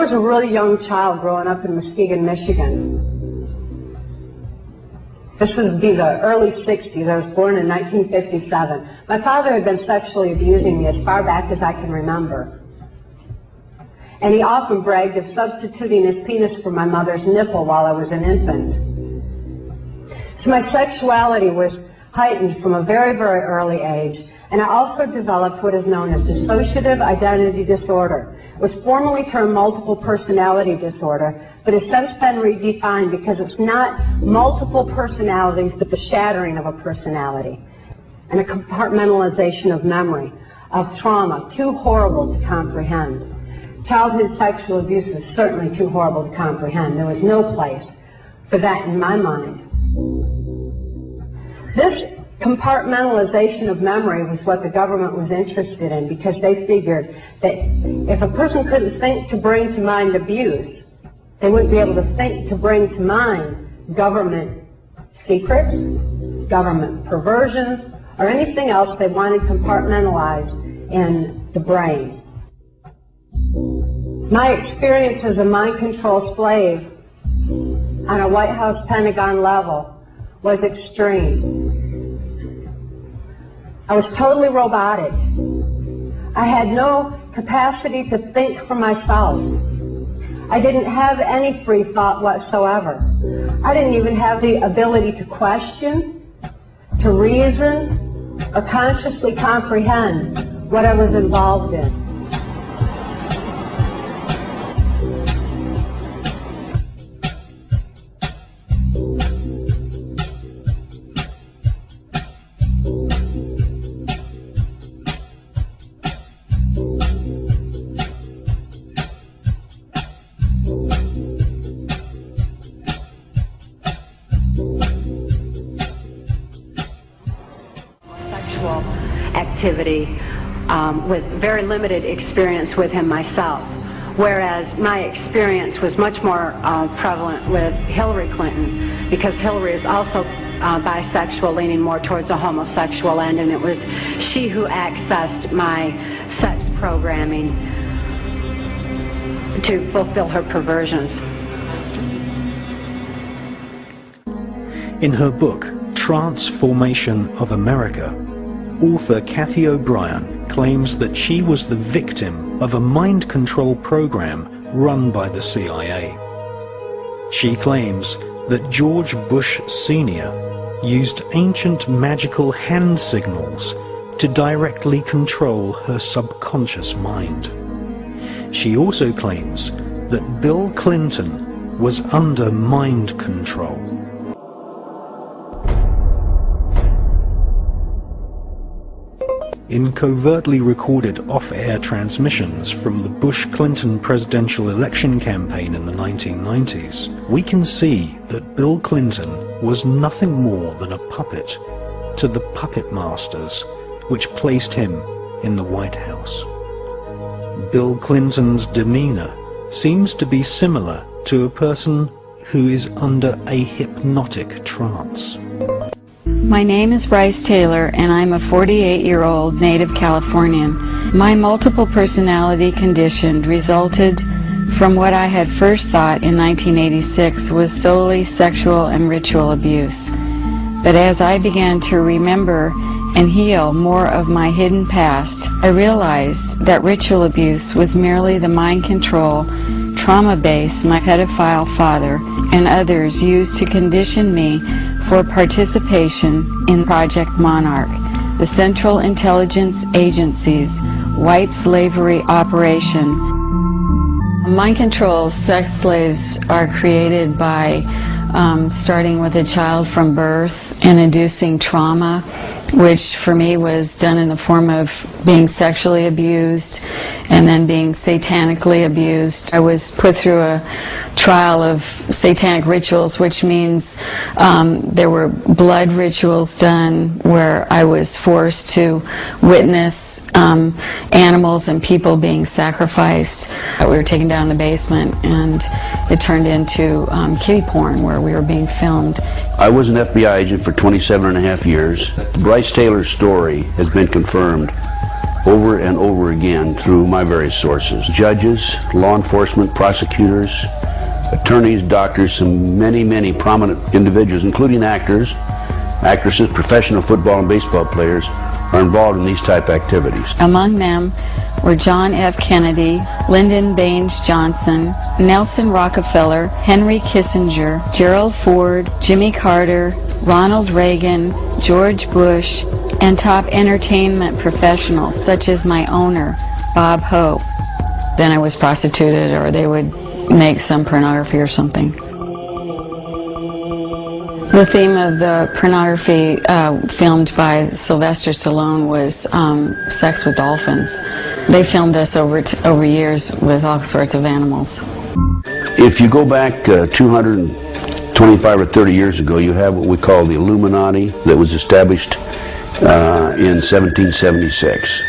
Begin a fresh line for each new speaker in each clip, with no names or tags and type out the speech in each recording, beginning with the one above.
was a really young child growing up in Muskegon, Michigan. This would be the early 60s. I was born in 1957. My father had been sexually abusing me as far back as I can remember. And he often bragged of substituting his penis for my mother's nipple while I was an infant. So my sexuality was heightened from a very, very early age. And I also developed what is known as dissociative identity disorder. It was formerly termed multiple personality disorder, but has since been redefined because it's not multiple personalities, but the shattering of a personality and a compartmentalization of memory, of trauma, too horrible to comprehend. Childhood sexual abuse is certainly too horrible to comprehend. There was no place for that in my mind. This compartmentalization of memory was what the government was interested in, because they figured that if a person couldn't think to bring to mind abuse, they wouldn't be able to think to bring to mind government secrets, government perversions, or anything else they wanted compartmentalized in the brain. My experience as a mind control slave on a White House Pentagon level was extreme. I was totally robotic. I had no capacity to think for myself. I didn't have any free thought whatsoever. I didn't even have the ability to question, to reason, or consciously comprehend what I was involved in.
Activity with very limited experience with him myself, whereas my experience was much more prevalent with Hillary Clinton, because Hillary is also bisexual, leaning more towards a homosexual end, and it was she who accessed my sex programming to fulfill her perversions.
In her book, Transformation of America, author Kathy O'Brien claims that she was the victim of a mind control program run by the CIA. She claims that George Bush Sr. used ancient magical hand signals to directly control her subconscious mind. She also claims that Bill Clinton was under mind control. In covertly recorded off-air transmissions from the Bush-Clinton presidential election campaign in the 1990s, we can see that Bill Clinton was nothing more than a puppet to the puppet masters which placed him in the White House. Bill Clinton's demeanor seems to be similar to a person who is under a hypnotic trance.
My name is Bryce Taylor, and I'm a 48-year-old native Californian. My multiple personality condition resulted from what I had first thought in 1986 was solely sexual and ritual abuse. But as I began to remember and heal more of my hidden past, I realized that ritual abuse was merely the mind control, trauma base my pedophile father and others used to condition me for participation in Project Monarch, the Central Intelligence Agency's white slavery operation. Mind control sex slaves are created by starting with a child from birth and inducing trauma, which for me was done in the form of being sexually abused and then being satanically abused. I was put through a trial of satanic rituals, which means there were blood rituals done where I was forced to witness animals and people being sacrificed. We were taken down the basement and it turned into kiddie porn where we were being filmed.
I was an FBI agent for 27 and a half years. Bryce Taylor's story has been confirmed over and over again through my various sources. Judges, law enforcement, prosecutors, attorneys, doctors, some many prominent individuals, including actors, actresses, professional football and baseball players, are involved in these type activities.
Among them were John F. Kennedy, Lyndon Baines Johnson, Nelson Rockefeller, Henry Kissinger, Gerald Ford, Jimmy Carter, Ronald Reagan, George Bush, and top entertainment professionals such as my owner, Bob Hope. Then I was prostituted, or they would make some pornography or something. The theme of the pornography filmed by Sylvester Stallone was sex with dolphins. They filmed us over years with all sorts of animals.
If you go back 225 or 30 years ago, you have what we call the Illuminati that was established in 1776.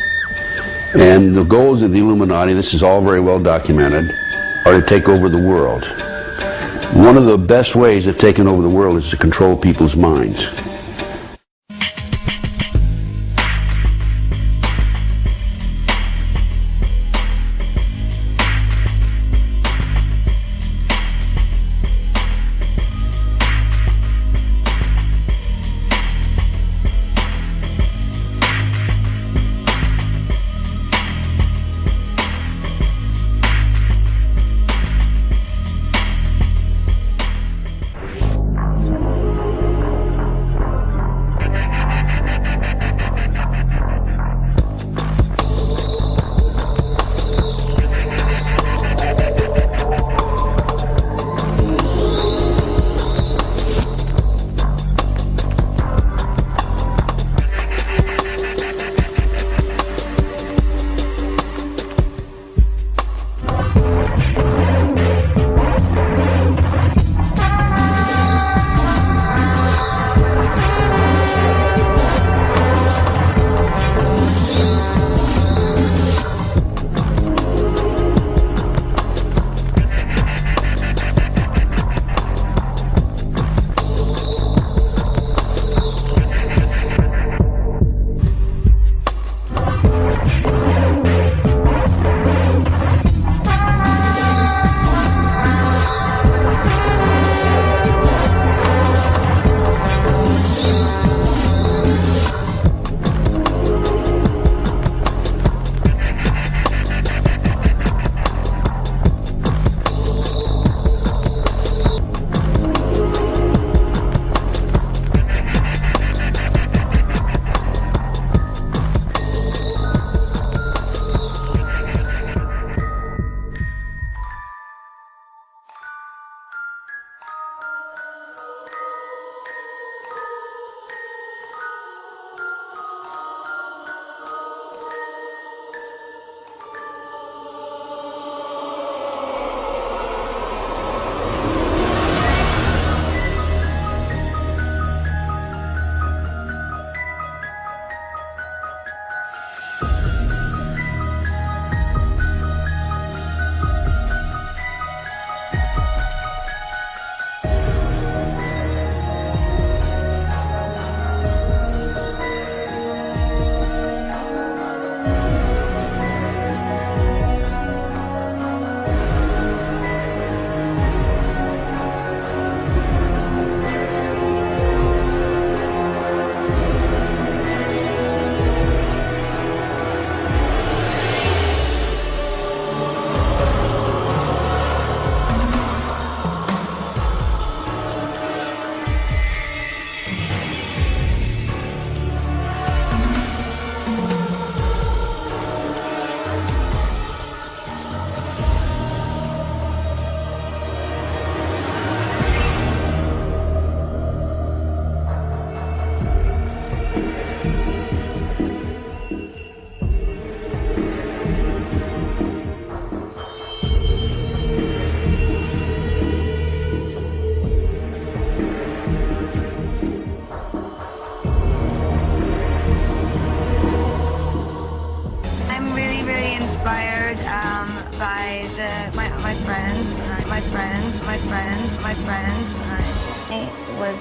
And the goals of the Illuminati, this is all very well documented, are to take over the world. One of the best ways of taking over the world is to control people's minds.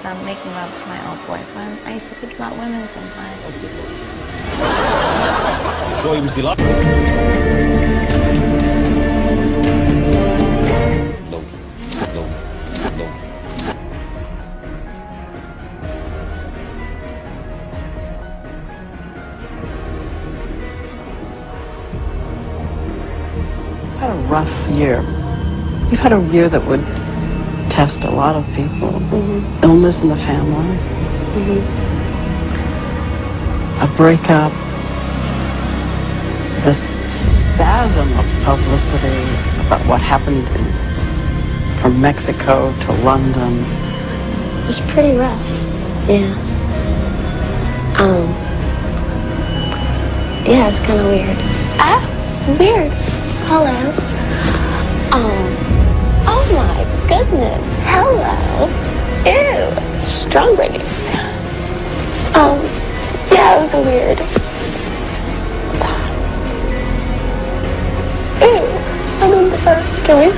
I was making love to my old boyfriend. I used to think about women sometimes. I'm sure he was delighted. No.
You've had a rough year. You've had a year that would test a lot of people. Mm-hmm. Illness in the family. Mm-hmm. A breakup. This spasm of publicity about what happened from Mexico to London.
It was pretty rough. Yeah. Yeah, it's kind of weird. Weird. Hello. Oh my goodness. Hello. Ew. Strawberry. Yeah, it was weird. Ew. I'm embarrassed. Can we